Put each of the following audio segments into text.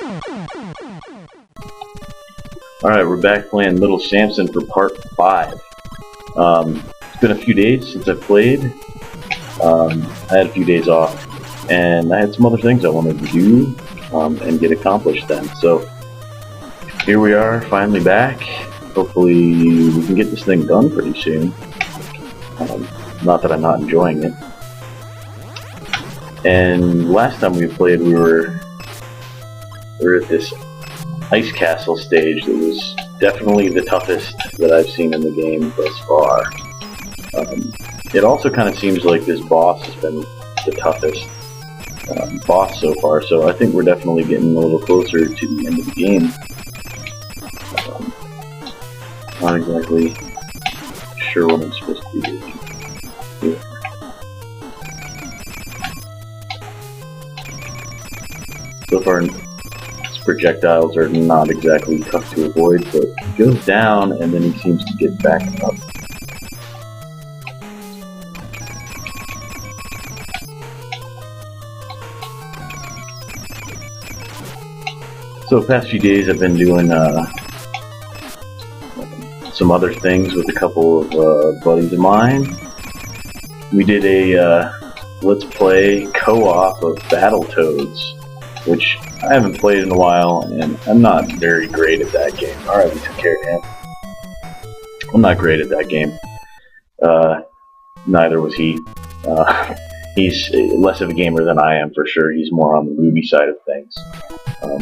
Alright, we're back playing Little Samson for part 5. It's been a few days since I played. I had a few days off, and I had some other things I wanted to do and get accomplished then. So here we are, finally back. Hopefully we can get this thing done pretty soon. Not that I'm not enjoying it. And last time we played, we were at this ice castle stage that was definitely the toughest that I've seen in the game thus far. It also kind of seems like this boss has been the toughest boss so far, so I think we're definitely getting a little closer to the end of the game. Not exactly sure what I'm supposed to be doing here. So far, projectiles are not exactly tough to avoid, but he goes down and then he seems to get back up. So the past few days I've been doing some other things with a couple of buddies of mine. We did a Let's Play co-op of Battletoads, which I haven't played in a while, and I'm not very great at that game. Alright, we took care of him. I'm not great at that game. Neither was he. He's less of a gamer than I am, for sure. He's more on the movie side of things,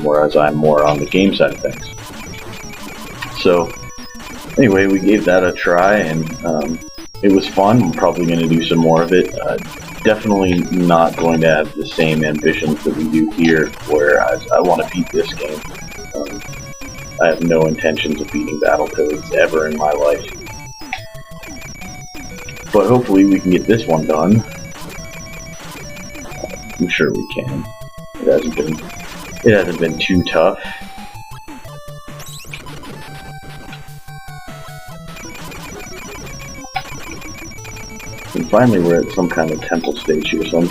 whereas I'm more on the game side of things. So, anyway, we gave that a try, and it was fun. I'm probably going to do some more of it. Definitely not going to have the same ambitions that we do here, where I want to beat this game. I have no intentions of beating Battletoads ever in my life. But hopefully we can get this one done. I'm sure we can. It hasn't been too tough. And finally we're at some kind of temple stage here, so I'm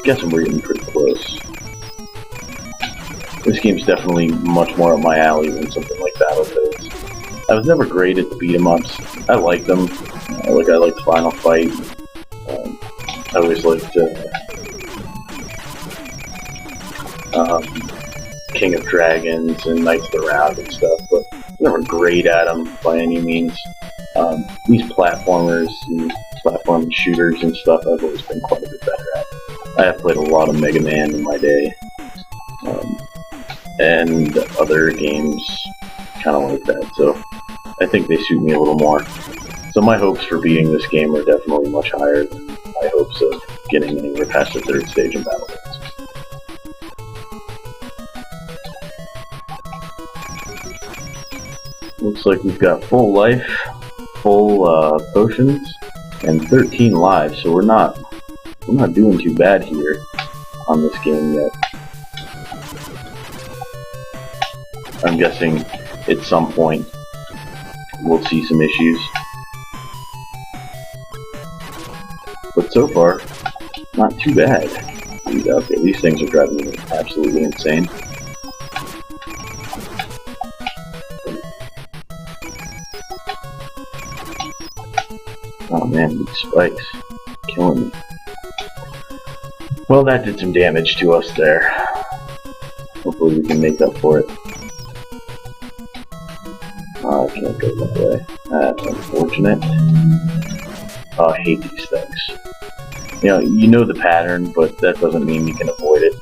guessing we're getting pretty close. This game's definitely much more up my alley than something like Battletoads. I was never great at the beat-em-ups. I like them. I like the Final Fight. I always liked King of Dragons and Knights of the Round and stuff, but I'm never great at them by any means. These platformers and platform shooters and stuff I've always been quite a bit better at. I have played a lot of Mega Man in my day, and other games kind of like that, so I think they suit me a little more. So my hopes for beating this game are definitely much higher than my hopes of getting anywhere past the 3rd stage in Battletoads. Looks like we've got full life, full potions, and 13 lives, so we're not doing too bad here on this game yet. I'm guessing at some point we'll see some issues, but so far not too bad. Okay, these things are driving me absolutely insane. Oh man, these spikes. Killing me. Well, that did some damage to us there. Hopefully we can make up for it. Oh, I can't go that way. That's unfortunate. Oh, I hate these things. You know the pattern, but that doesn't mean you can avoid it.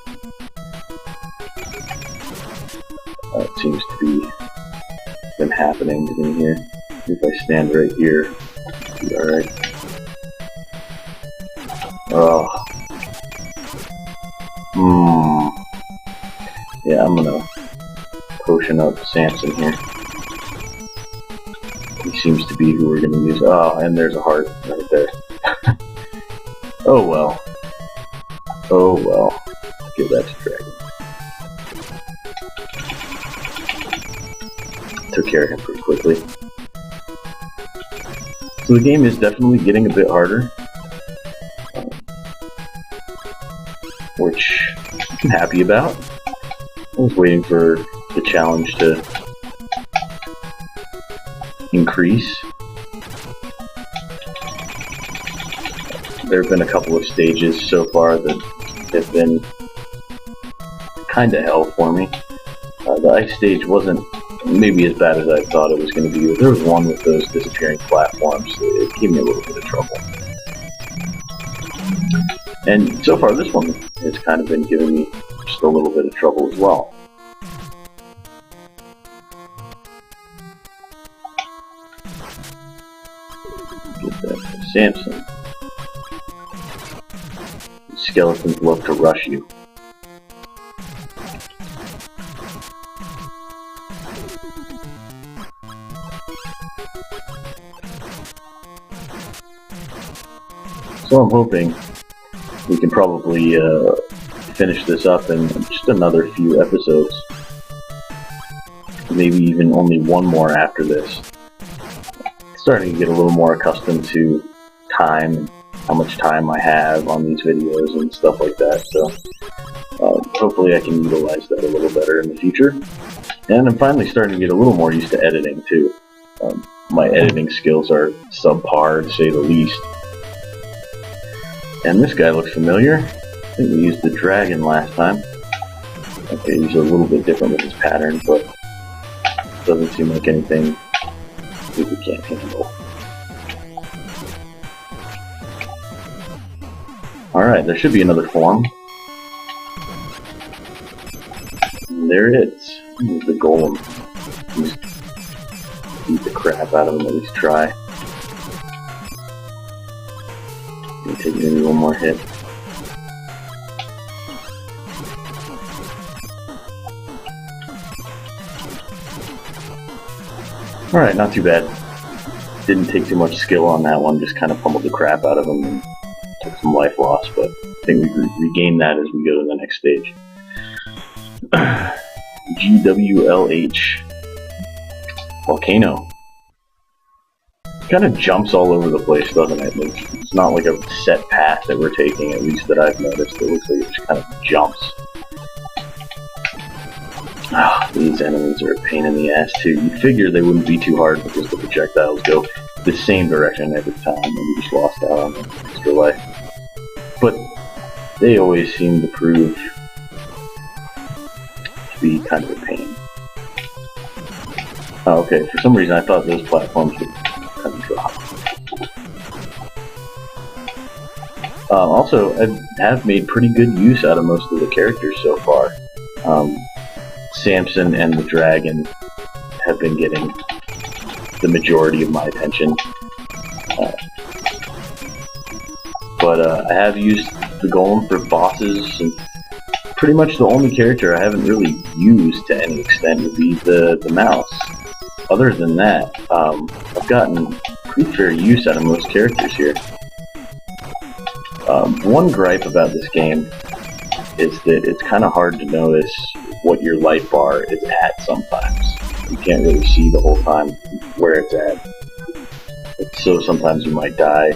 It seems to be been happening to me here. If I stand right here, it'll be alright. Oh. Yeah, I'm gonna potion up Samson here. He seems to be who we're gonna use. Oh, and there's a heart right there. Oh well. Oh well. Give that to Dragon. Took care of him pretty quickly. So the game is definitely getting a bit harder. Which I'm happy about. I was waiting for the challenge to increase. There have been a couple of stages so far that have been kind of hell for me. The ice stage wasn't maybe as bad as I thought it was going to be. There was one with those disappearing platforms. It gave me a little bit of trouble. And so far this one has kind of been giving me just a little bit of trouble as well. Get that to Samson. Skeletons love to rush you. So I'm hoping we can probably finish this up in just another few episodes. Maybe even only one more after this. Starting to get a little more accustomed to time, how much time I have on these videos and stuff like that. So hopefully I can utilize that a little better in the future. And I'm finally starting to get a little more used to editing too. My editing skills are subpar, to say the least. And this guy looks familiar. I think we used the dragon last time. Okay, he's a little bit different with his pattern, but doesn't seem like anything we can't handle. Alright, there should be another form. And there it is. Here's the golem. Just beat the crap out of him, at least try. Take maybe one more hit. Alright, not too bad. Didn't take too much skill on that one, just kind of pummeled the crap out of him and took some life loss, but I think we regain that as we go to the next stage. GWLH. Volcano. Kind of jumps all over the place, doesn't it? It's not like a set path that we're taking, at least that I've noticed. It looks like it just kind of jumps. These enemies are a pain in the ass too. You'd figure they wouldn't be too hard because the projectiles go the same direction every time, and we just lost out on an extra life. But they always seem to prove to be kind of a pain. Oh, okay, for some reason I thought those platforms would kind of drop. Also, I have made pretty good use out of most of the characters so far. Samson and the dragon have been getting the majority of my attention. But I have used the golem for bosses, and pretty much the only character I haven't really used to any extent would be the mouse. Other than that, I've gotten pretty fair use out of most characters here. One gripe about this game is that it's kind of hard to notice what your life bar is at sometimes. You can't really see the whole time where it's at. So sometimes you might die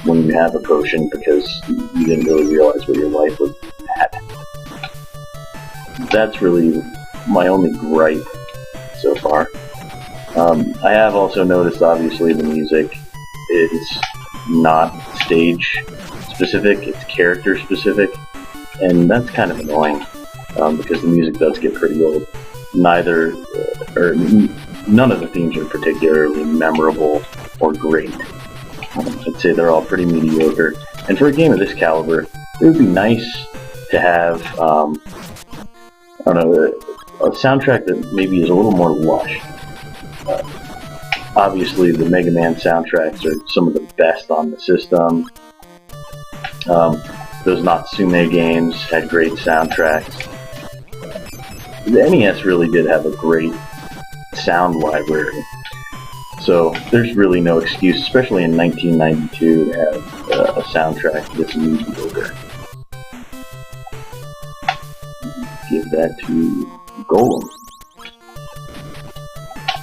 when you have a potion because you didn't really realize where your life was at. That's really my only gripe so far. I have also noticed, obviously, the music is not stage specific, it's character specific, and that's kind of annoying, because the music does get pretty old. None of the themes are particularly memorable or great. I'd say they're all pretty mediocre, and for a game of this caliber, it would be nice to have, I don't know, a soundtrack that maybe is a little more lush. Obviously, the Mega Man soundtracks are some of the best on the system. Those Natsume games had great soundtracks. The NES really did have a great sound library. So there's really no excuse, especially in 1992, to have a soundtrack this mediocre. Give that to Golem.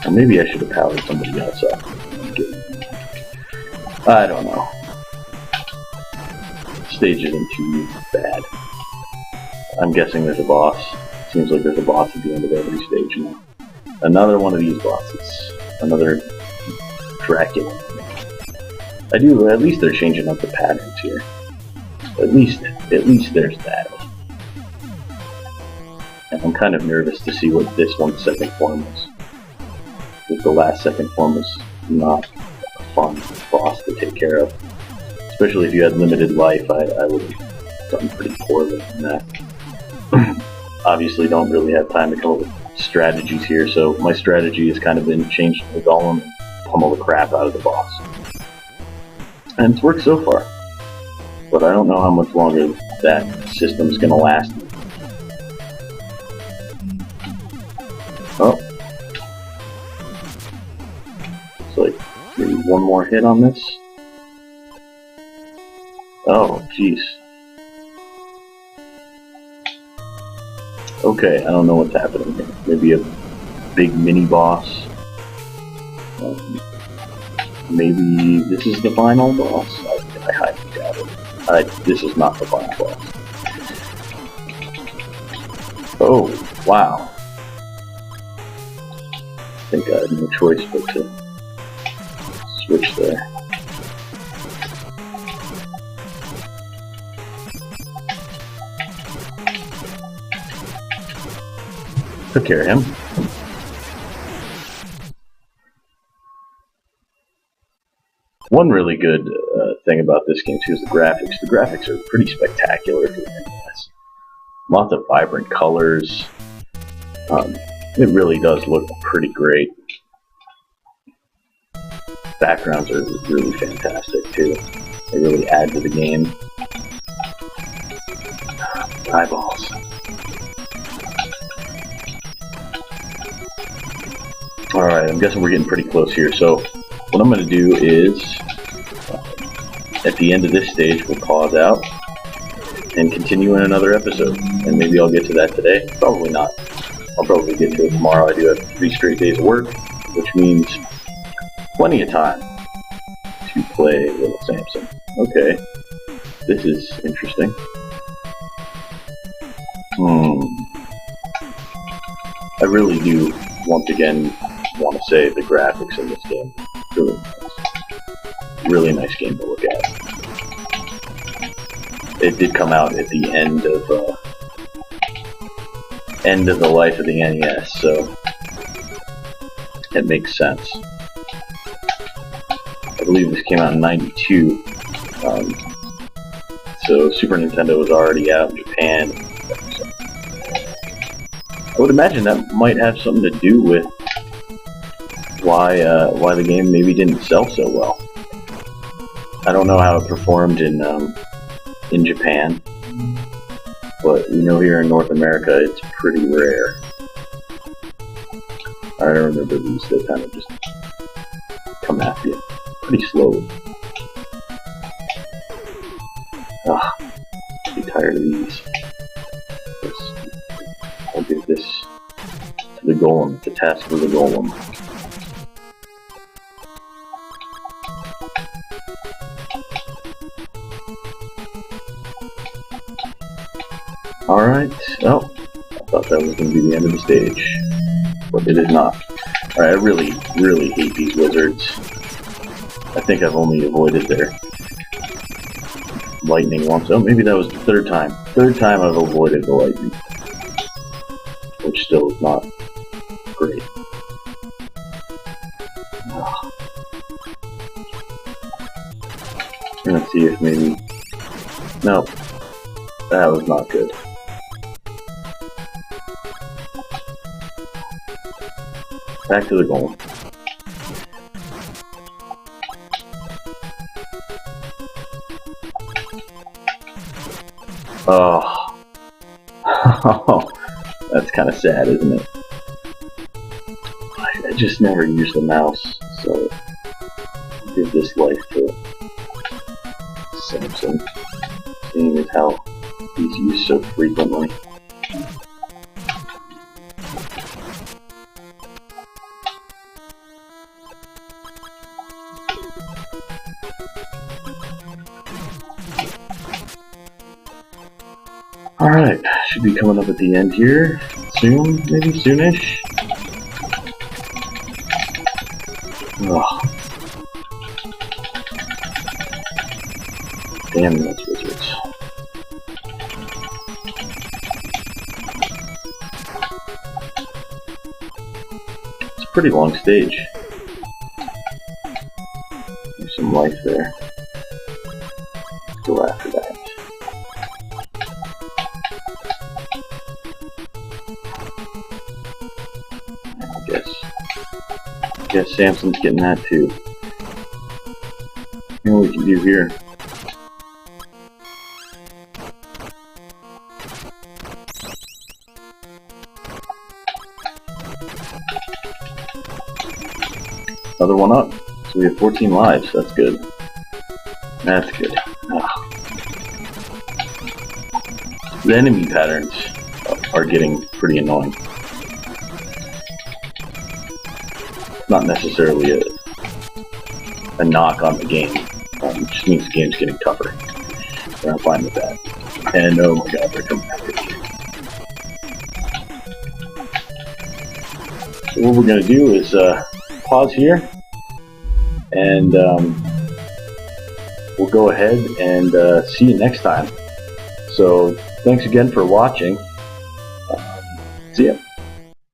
Or maybe I should have powered somebody else up. I don't know. Stage isn't too bad. I'm guessing there's a boss Seems like there's a boss at the end of every stage now. Another one of these bosses. Another Dracula. At least they're changing up the patterns here. At least there's that. And I'm kind of nervous to see what this one's second form is. Because the last second form was not a fun boss to take care of. Especially if you had limited life, I would have done pretty poorly in that. Obviously don't really have time to come up with strategies here, so my strategy has kind of been changed to the golem and pummel the crap out of the boss. And it's worked so far. But I don't know how much longer that system's gonna last. Oh. It's like maybe one more hit on this. Oh, jeez. Okay, I don't know what's happening here. Maybe a big mini boss. Maybe this is the final boss? I highly doubt it. This is not the final boss. Oh, wow. I think I have no choice but to switch there. Took care of him. One really good thing about this game too is the graphics. The graphics are pretty spectacular for the NES. Lots of vibrant colors. It really does look pretty great. Backgrounds are really fantastic too. They really add to the game. Eyeballs. Alright, I'm guessing we're getting pretty close here, so what I'm going to do is, at the end of this stage, we'll pause out and continue in another episode. And maybe I'll get to that today. Probably not. I'll probably get to it tomorrow. I do have 3 straight days of work, which means plenty of time to play Little Samson. Okay, this is interesting. I really do, once again, want to say the graphics in this game are really nice. Really nice game to look at. It did come out at the end of the life of the NES, so it makes sense. I believe this came out in '92, so Super Nintendo was already out in Japan. I would imagine that might have something to do with why the game maybe didn't sell so well. I don't know how it performed in Japan, but we know here in North America it's pretty rare. I remember these that kind of just come at you pretty slowly. I'm pretty tired of these. I'll give this to the golem. It's a task for the golem. Alright, oh, I thought that was going to be the end of the stage, but it is not. Alright, I really, really hate these wizards. I think I've only avoided their lightning once. Oh, maybe that was the third time. Third time I've avoided the lightning. Which still is not great. I'm gonna see if maybe... Nope. That was not good. Back to the golem. Oh. That's kind of sad, isn't it? I just never use the mouse, so I'll give this life to Samson, seeing as how he's used so frequently. Alright, Should be coming up at the end here soon, maybe soonish. Ugh. Damn those wizards. It's a pretty long stage. There's some life there. Let's go after that. I guess Samson's getting that too. You know what we can do here? Another one up. So we have 14 lives. That's good. That's good. Ah. The enemy patterns are getting pretty annoying. Not necessarily a knock on the game. It just means the game's getting tougher. And I'm fine with that. And oh my god, they're coming after me. So what we're going to do is pause here, and we'll go ahead and see you next time. So thanks again for watching. See ya.